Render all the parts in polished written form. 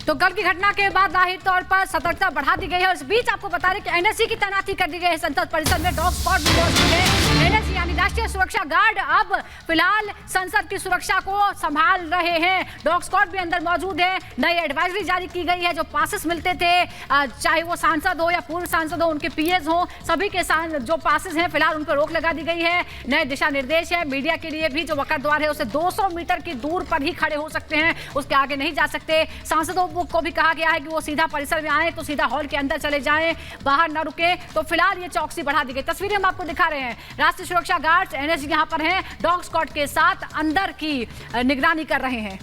तो कल की घटना के बाद जाहिर तौर पर सतर्कता बढ़ा दी गई है। इस बीच आपको बता दें कि एनएसजी की तैनाती कर दी गई है संसद परिसर में। डॉग स्क्वाड भी मौजूद है। एनएसजी यानी राष्ट्रीय सुरक्षा गार्ड अब फिलहाल संसद की सुरक्षा को संभाल रहे हैं। डॉग स्क्वाड भी अंदर मौजूद है। नई एडवाइजरी जारी की गई है। जो पासेस मिलते थे, चाहे वो सांसद हो या पूर्व सांसद हो, उनके पीएस हो, सभी के जो पासेस हैं फिलहाल उन पर रोक लगा दी गई है। नए दिशा निर्देश है। मीडिया के लिए भी जो वक्र द्वार है उसे 200 मीटर की दूर पर ही खड़े हो सकते हैं, उसके आगे नहीं जा सकते। सांसदों को भी कहा गया है कि वो सीधा परिसर में आए तो सीधा हॉल के अंदर चले जाएं, बाहर न रुके। तो फिलहाल ये चौकसी बढ़ा दी गई। तस्वीरें हम आपको दिखा रहे हैं। राष्ट्रीय सुरक्षा गार्ड एनएसजी यहां पर हैं, डॉग स्क्वाड के साथ अंदर की निगरानी कर रहे हैं।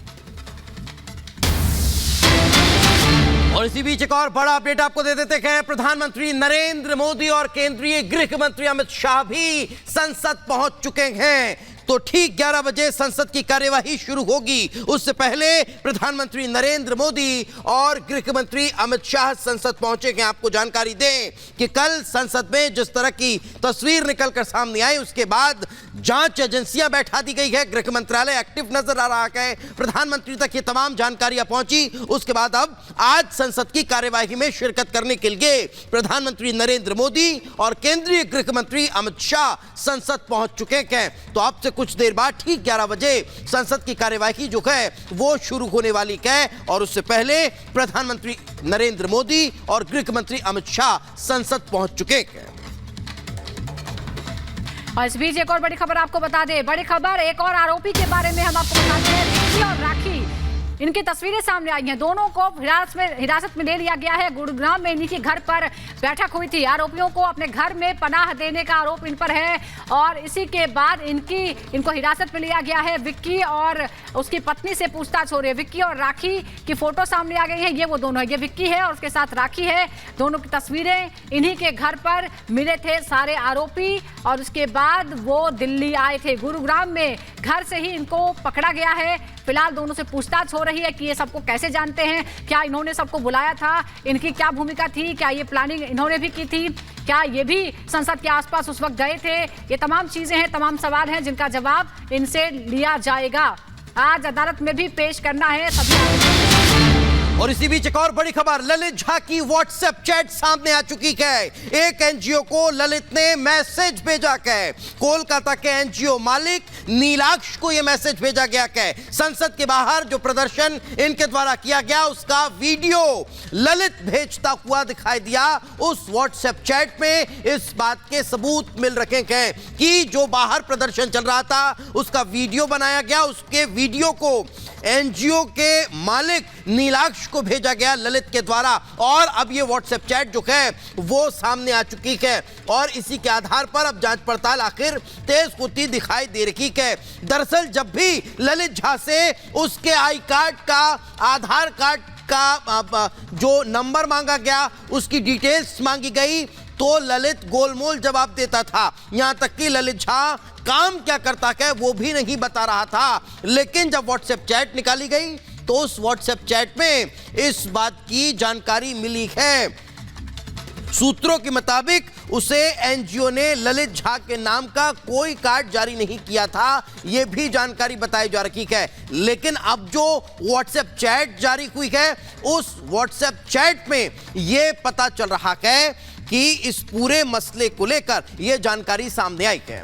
और इसी बीच एक और बड़ा अपडेट आपको दे देते हैं। प्रधानमंत्री नरेंद्र मोदी और केंद्रीय गृह मंत्री अमित शाह भी संसद पहुंच चुके हैं। तो ठीक 11 बजे संसद की कार्यवाही शुरू होगी। उससे पहले प्रधानमंत्री नरेंद्र मोदी और गृह मंत्री अमित शाह संसद पहुंचेंगे। आपको जानकारी दें कि कल संसद में जिस तरह की तस्वीर निकलकर सामने आई, उसके बाद जांच एजेंसियां बैठा दी गई है। गृह मंत्रालय एक्टिव नजर आ रहा है। प्रधानमंत्री तक ये तमाम जानकारियां पहुंची। उसके बाद अब आज संसद की कार्यवाही में शिरकत करने के लिए प्रधानमंत्री नरेंद्र मोदी और केंद्रीय गृह मंत्री अमित शाह संसद पहुंच चुके हैं। तो आपसे कुछ देर बाद ठीक 11 बजे संसद की कार्यवाही जो है वो शुरू होने वाली है। और उससे पहले प्रधानमंत्री नरेंद्र मोदी और गृह मंत्री अमित शाह संसद पहुंच चुके हैं। और इस बीच एक और बड़ी खबर आपको बता दें। बड़ी खबर एक और आरोपी के बारे में हम आपको बताते हैं। विक्की और राखी, इनकी तस्वीरें सामने आई हैं। दोनों को हिरासत में ले लिया गया है। गुरुग्राम में इन्हीं के घर पर बैठक हुई थी। आरोपियों को अपने घर में पनाह देने का आरोप इन पर है और इसी के बाद इनको हिरासत में लिया गया है। विक्की और उसकी पत्नी से पूछताछ हो रही है। विक्की और राखी की फोटो सामने आ गई है। ये वो दोनों है, ये विक्की है और उसके साथ राखी है। दोनों की तस्वीरें, इन्हीं के घर पर मिले थे सारे आरोपी और उसके बाद वो दिल्ली आए थे। गुरुग्राम में घर से ही इनको पकड़ा गया है। फिलहाल दोनों से पूछताछ हो रही है कि ये सबको कैसे जानते हैं, क्या इन्होंने सबको बुलाया था, इनकी क्या भूमिका थी, क्या ये प्लानिंग इन्होंने भी की थी, क्या ये भी संसद के आसपास उस वक्त गए थे। ये तमाम चीजें हैं, तमाम सवाल हैं जिनका जवाब इनसे लिया जाएगा। आज अदालत में भी पेश करना है सभी। और इसी बीच एक और बड़ी खबर, ललित झा की व्हाट्सएप चैट सामने आ चुकी है। एक एनजीओ को ललित ने मैसेज भेजा है। कोलकाता के एनजीओ मालिक नीलाक्ष को यह मैसेज भेजा गया है। संसद के बाहर जो प्रदर्शन इनके द्वारा किया गया उसका वीडियो ललित भेजता हुआ दिखाई दिया। उस व्हाट्सएप चैट में इस बात के सबूत मिल रखे हैं कि जो बाहर प्रदर्शन चल रहा था उसका वीडियो बनाया गया। उसके वीडियो को एनजीओ के मालिक नीलाक्ष को भेजा गया ललित के द्वारा। और अब ये व्हाट्सएप चैट जो है वो सामने आ चुकी है और इसी के आधार पर अब जांच पड़ताल आखिर तेज होती दिखाई दे रही है। दरअसल जब भी ललित झा से उसके आई कार्ड का, आधार कार्ड का जो नंबर मांगा गया, उसकी डिटेल्स मांगी गई तो ललित गोलमोल जवाब देता था। यहां तक कि ललित झा काम क्या करता है वो भी नहीं बता रहा था। लेकिन जब व्हाट्सएप चैट निकाली गई तो उस व्हाट्सएप चैट में इस बात की जानकारी मिली है। सूत्रों के मुताबिक उसे एनजीओ ने ललित झा के नाम का कोई कार्ड जारी नहीं किया था, यह भी जानकारी बताई जा रही है। लेकिन अब जो व्हाट्सएप चैट जारी हुई है उस व्हाट्सएप चैट में यह पता चल रहा है कि इस पूरे मसले को लेकर यह जानकारी सामने आई है।